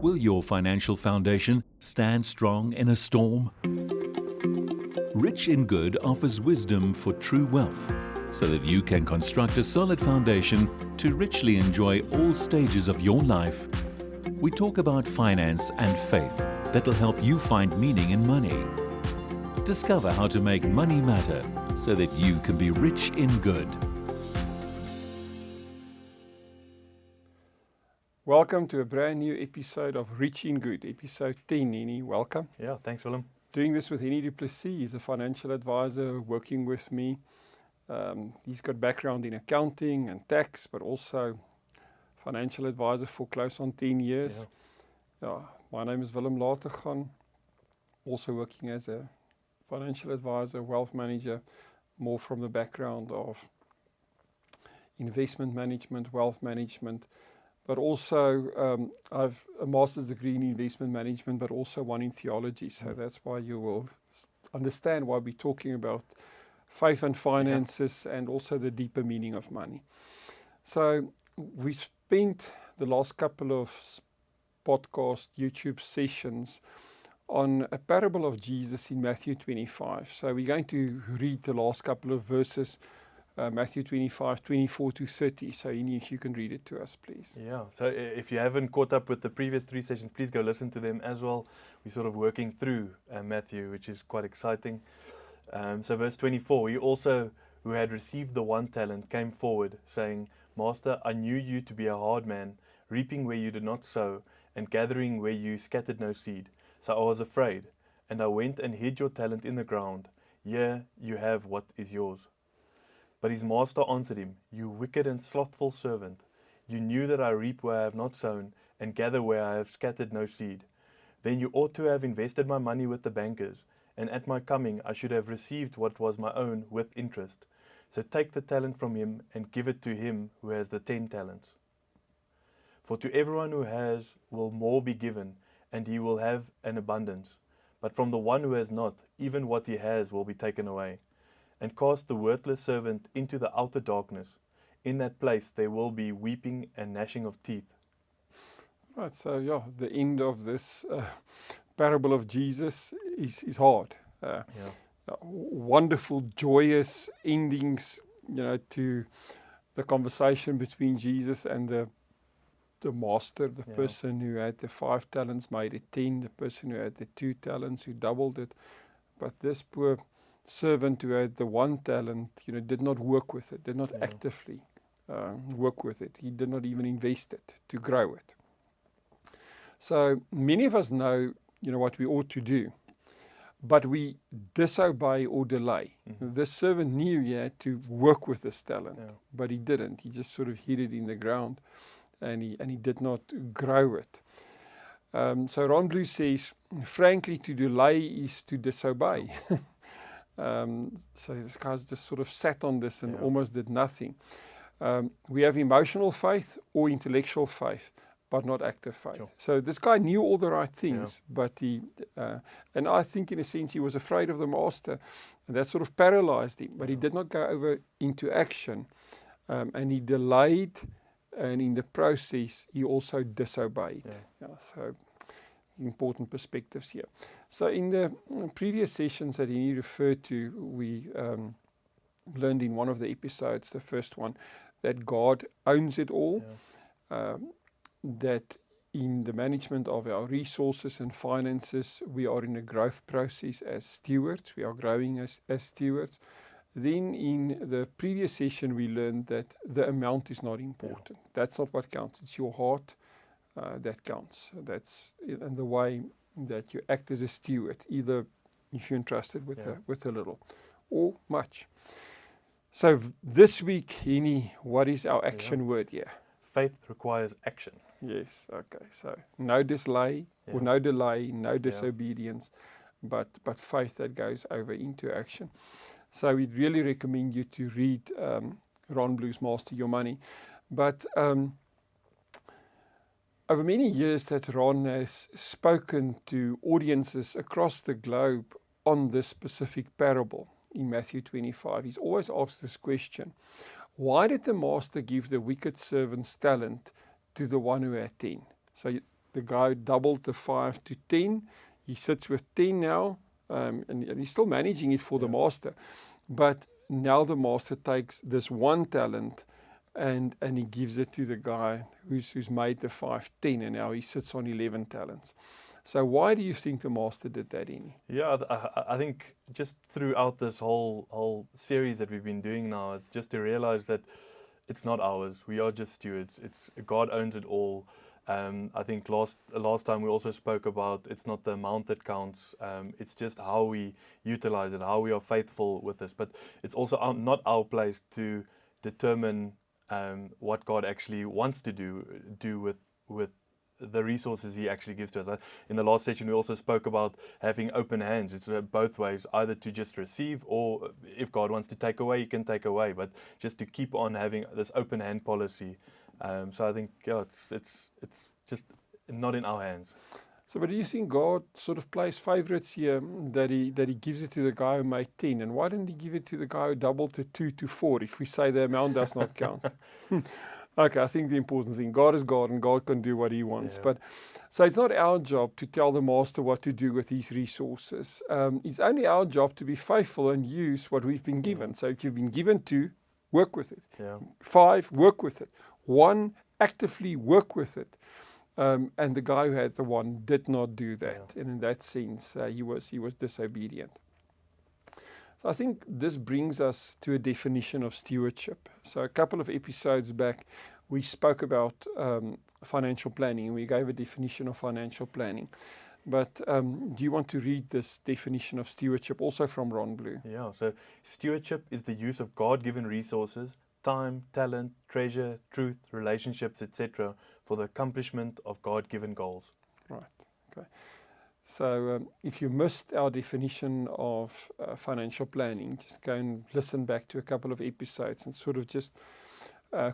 Will your financial foundation stand strong in a storm? Rich in Good offers wisdom for true wealth so that you can construct a solid foundation to richly enjoy all stages of your life. We talk about finance and faith that'll help you find meaning in money. Discover how to make money matter so that you can be rich in good. Welcome to a brand new episode of Rich in Good, episode 10. Henny, welcome. Yeah, thanks, Willem. Doing this with Henny du Plessis. He's a financial advisor working with me. He's got background in accounting and tax, but also financial advisor for close on 10 years. Yeah, my name is Willem Latergan, also working as a financial advisor, wealth manager, more from the background of investment management, wealth management, but also I've a master's degree in investment management, but also one in theology. So that's why you will understand why we're talking about faith and finances and also the deeper meaning of money. So we spent the last couple of podcast, YouTube sessions on a parable of Jesus in Matthew 25. So we're going to read the last couple of verses, Matthew 25, 24 to 30. So Henny, if you can read it to us, please. Yeah, so if you haven't caught up with the previous 3 sessions, please go listen to them as well. We're sort of working through Matthew, which is quite exciting. So verse 24, he also, who had received the 1 talent, came forward, saying, Master, I knew you to be a hard man, reaping where you did not sow, and gathering where you scattered no seed. So I was afraid, and I went and hid your talent in the ground. Here you have what is yours. But his master answered him, You wicked and slothful servant, you knew that I reap where I have not sown, and gather where I have scattered no seed. Then you ought to have invested my money with the bankers, and at my coming I should have received what was my own with interest. So take the talent from him, and give it to him who has the 10 talents. For to everyone who has will more be given, and he will have an abundance. But from the one who has not, even what he has will be taken away. And cast the worthless servant into the outer darkness. In that place there will be weeping and gnashing of teeth. Right, so yeah, the end of this parable of Jesus is hard. Wonderful, joyous endings, to the conversation between Jesus and the master, the person who had the 5 talents made it 10, the person who had the 2 talents who doubled it. But this poor servant who had the 1 talent, did not work with it, did not actively work with it. He did not even invest it to grow it. So many of us know, what we ought to do, but we disobey or delay. This servant knew he had to work with this talent, but he didn't. He just sort of hid it in the ground, and he did not grow it. So Ron Blue says, frankly, to delay is to disobey. So this guy's just sort of sat on this and almost did nothing. We have emotional faith or intellectual faith, but not active faith. Sure. So this guy knew all the right things, but and I think in a sense he was afraid of the master, and that sort of paralyzed him. But he did not go over into action, and he delayed, and in the process he also disobeyed. So important perspectives here. So in the previous sessions that he referred to, we learned in one of the episodes, the first one, that God owns it all, that in the management of our resources and finances, we are in a growth process as stewards, we are growing as stewards. Then in the previous session, we learned that the amount is not important. That's not what counts, it's your heart that counts. That's in the way that you act as a steward, either if you're entrusted with a little or much. So this week, Henny, what is our action word here? Faith requires action. Yes, okay. So no delay or no delay, no disobedience, but faith that goes over into action. So we'd really recommend you to read Ron Blue's Master Your Money. But over many years that Ron has spoken to audiences across the globe on this specific parable in Matthew 25, he's always asked this question: why did the master give the wicked servant's talent to the one who had 10? So the guy doubled the 5 to 10. He sits with 10 now, and he's still managing it for the master. But now the master takes this 1 talent and he gives it to the guy who's made the 5 10, and now he sits on 11 talents. So why do you think the master did that, Eni? Yeah, I think just throughout this whole series that we've been doing now, just to realize that it's not ours. We are just stewards. It's God owns it all. I think last time we also spoke about it's not the amount that counts. It's just how we utilize it, how we are faithful with this. But it's also not our place to determine what God actually wants to do with the resources He actually gives to us. In the last session, we also spoke about having open hands. It's both ways, either to just receive, or if God wants to take away, He can take away. But just to keep on having this open hand policy. So I think it's just not in our hands. So, but do you think God sort of plays favorites here, that he gives it to the guy who made 10? And why didn't He give it to the guy who doubled the 2 to 4 if we say the amount does not count? Okay, I think the important thing, God is God and God can do what He wants. Yeah. But so it's not our job to tell the master what to do with His resources. It's only our job to be faithful and use what we've been given. So if you've been given 2, work with it. Yeah. 5, work with it. 1, actively work with it. And the guy who had the 1 did not do that. And in that sense, he was disobedient. So I think this brings us to a definition of stewardship. So a couple of episodes back, we spoke about financial planning. We gave a definition of financial planning. But do you want to read this definition of stewardship, also from Ron Blue? Yeah, so stewardship is the use of God-given resources, time, talent, treasure, truth, relationships, etc., for the accomplishment of God-given goals. Right, okay. So if you missed our definition of financial planning, just go and listen back to a couple of episodes and sort of just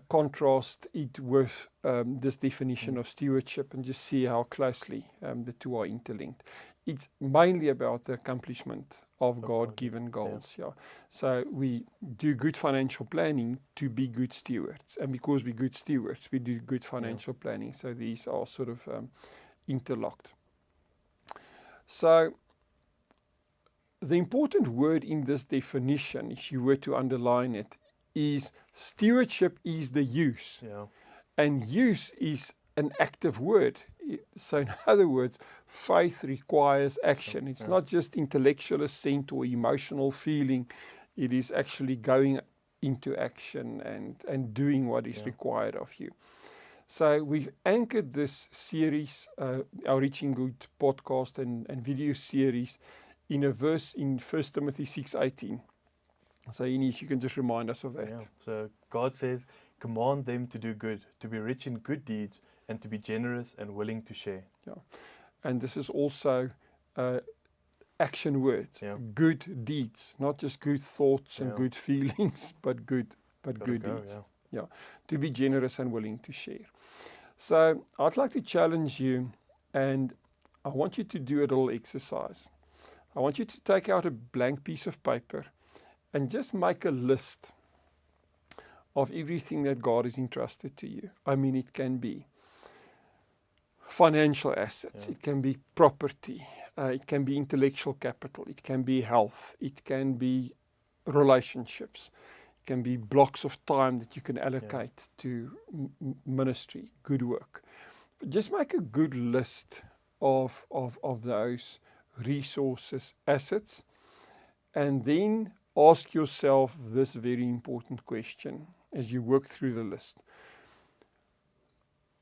contrast it with this definition of stewardship and just see how closely the two are interlinked. It's mainly about the accomplishment of God-given goals. Yeah. So we do good financial planning to be good stewards. And because we're good stewards, we do good financial planning. So these are sort of interlocked. So the important word in this definition, if you were to underline it, is stewardship is the use. Yeah. And use is an active word. So in other words, faith requires action. It's not just intellectual assent or emotional feeling. It is actually going into action and doing what is required of you. So we've anchored this series, our Reaching Good podcast and video series, in a verse in 1 Timothy 6:18. So Eni, if you can just remind us of that. Yeah. So God says, command them to do good, to be rich in good deeds, and to be generous and willing to share. Yeah. And this is also action words, good deeds, not just good thoughts and good feelings, but good deeds. Yeah, to be generous and willing to share. So I'd like to challenge you, and I want you to do a little exercise. I want you to take out a blank piece of paper and just make a list of everything that God has entrusted to you. I mean, it can be financial assets, it can be property, it can be intellectual capital, it can be health, it can be relationships. Can be blocks of time that you can allocate to ministry, good work. But just make a good list of those resources, assets, and then ask yourself this very important question as you work through the list.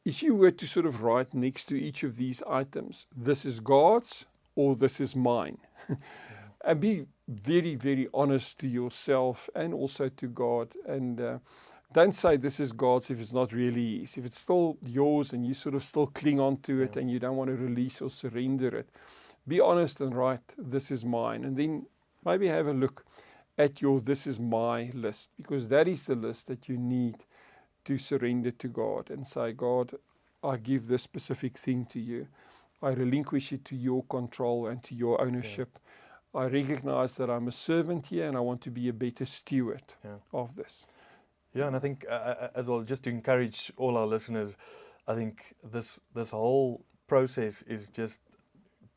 If you were to sort of write next to each of these items, this is God's or this is mine, and be very, very honest to yourself and also to God. And don't say this is God's if it's not really his. If it's still yours and you sort of still cling on to it and you don't want to release or surrender it, be honest and write, this is mine. And then maybe have a look at your this is my list, because that is the list that you need to surrender to God and say, God, I give this specific thing to you. I relinquish it to your control and to your ownership. I recognize that I'm a servant here and I want to be a better steward of this. Yeah, and I think as well, just to encourage all our listeners, I think this whole process is just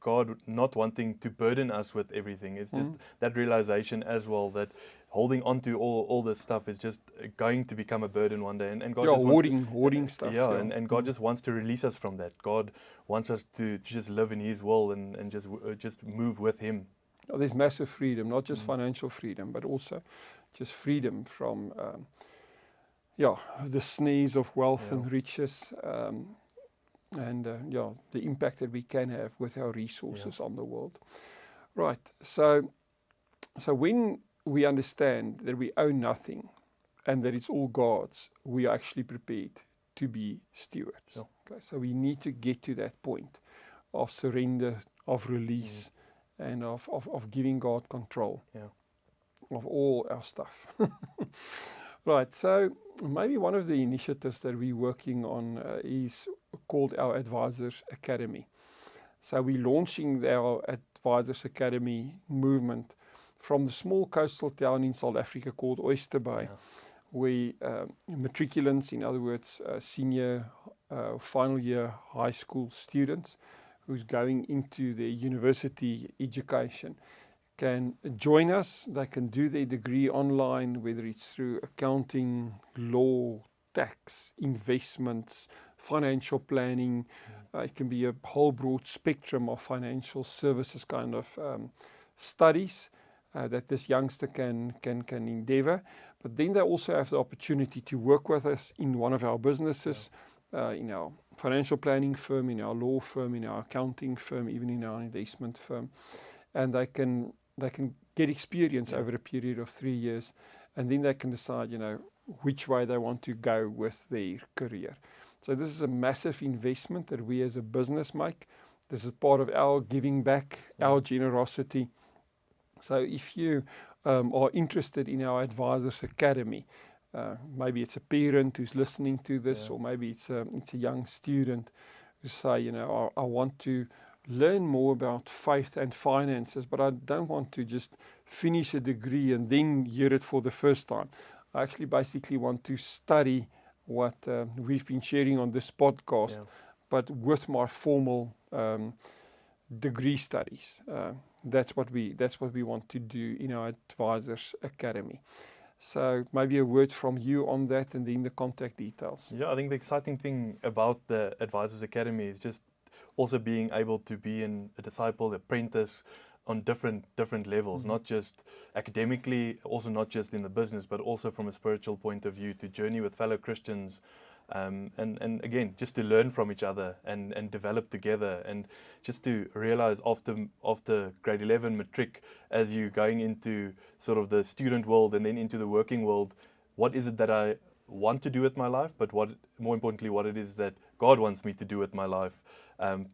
God not wanting to burden us with everything. It's just that realization as well that holding on to all this stuff is just going to become a burden one day. And God Yeah, just wants to, hoarding stuff. yeah, and God just wants to release us from that. God wants us to just live in His will and just move with Him. Oh, there's massive freedom, not just financial freedom, but also just freedom from the snares of wealth and riches, and the impact that we can have with our resources on the world. Right. So when we understand that we own nothing and that it's all God's, we are actually prepared to be stewards. Okay, so we need to get to that point of surrender, of release, and of giving God control of all our stuff. Right, so maybe one of the initiatives that we're working on is called our Advisors Academy. So we're launching our Advisors Academy movement from the small coastal town in South Africa called Oyster Bay, where matriculants, in other words, senior, final year high school students who's going into their university education can join us. They can do their degree online, whether it's through accounting, law, tax, investments, financial planning. It can be a whole broad spectrum of financial services kind of studies that this youngster can endeavor. But then they also have the opportunity to work with us in one of our businesses, in our financial planning firm, in our law firm, in our accounting firm, even in our investment firm. And they can get experience over a period of 3 years, and then they can decide, which way they want to go with their career. So this is a massive investment that we as a business make. This is part of our giving back, our generosity. So if you are interested in our Advisors Academy, maybe it's a parent who's listening to this, or maybe it's a young student who say, I want to learn more about faith and finances, but I don't want to just finish a degree and then hear it for the first time. I actually basically want to study what we've been sharing on this podcast, but with my formal degree studies. That's what we want to do in our Advisors Academy. So maybe a word from you on that, and then the contact details. Yeah, I think the exciting thing about the Advisors Academy is just also being able to be a disciple, apprentice on different levels, not just academically, also not just in the business, but also from a spiritual point of view, to journey with fellow Christians, and again, just to learn from each other and develop together, and just to realize after grade 11 matric, as you're going into sort of the student world and then into the working world, what is it that I want to do with my life, but more importantly, what it is that God wants me to do with my life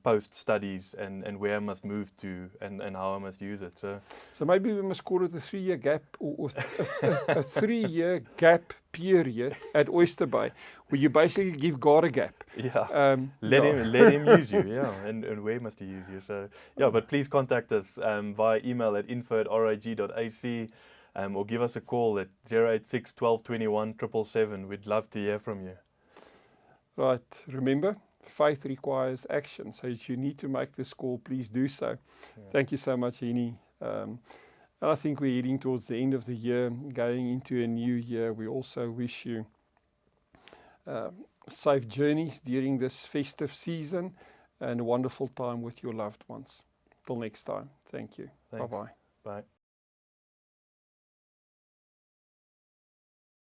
post studies, and where I must move to, and how I must use it. So maybe we must call it a 3-year gap, or a 3-year gap period at Oyster Bay, where you basically give God a gap. Yeah. Let him use you. And where must He use you? So but please contact us via email at info@rig.ac. Or give us a call at 086 12 21 777. We'd love to hear from you. Right. Remember, faith requires action. So if you need to make this call, please do so. Thank you so much, Henny. And I think we're heading towards the end of the year, going into a new year. We also wish you safe journeys during this festive season and a wonderful time with your loved ones. Till next time. Thank you. Thanks. Bye-bye. Bye.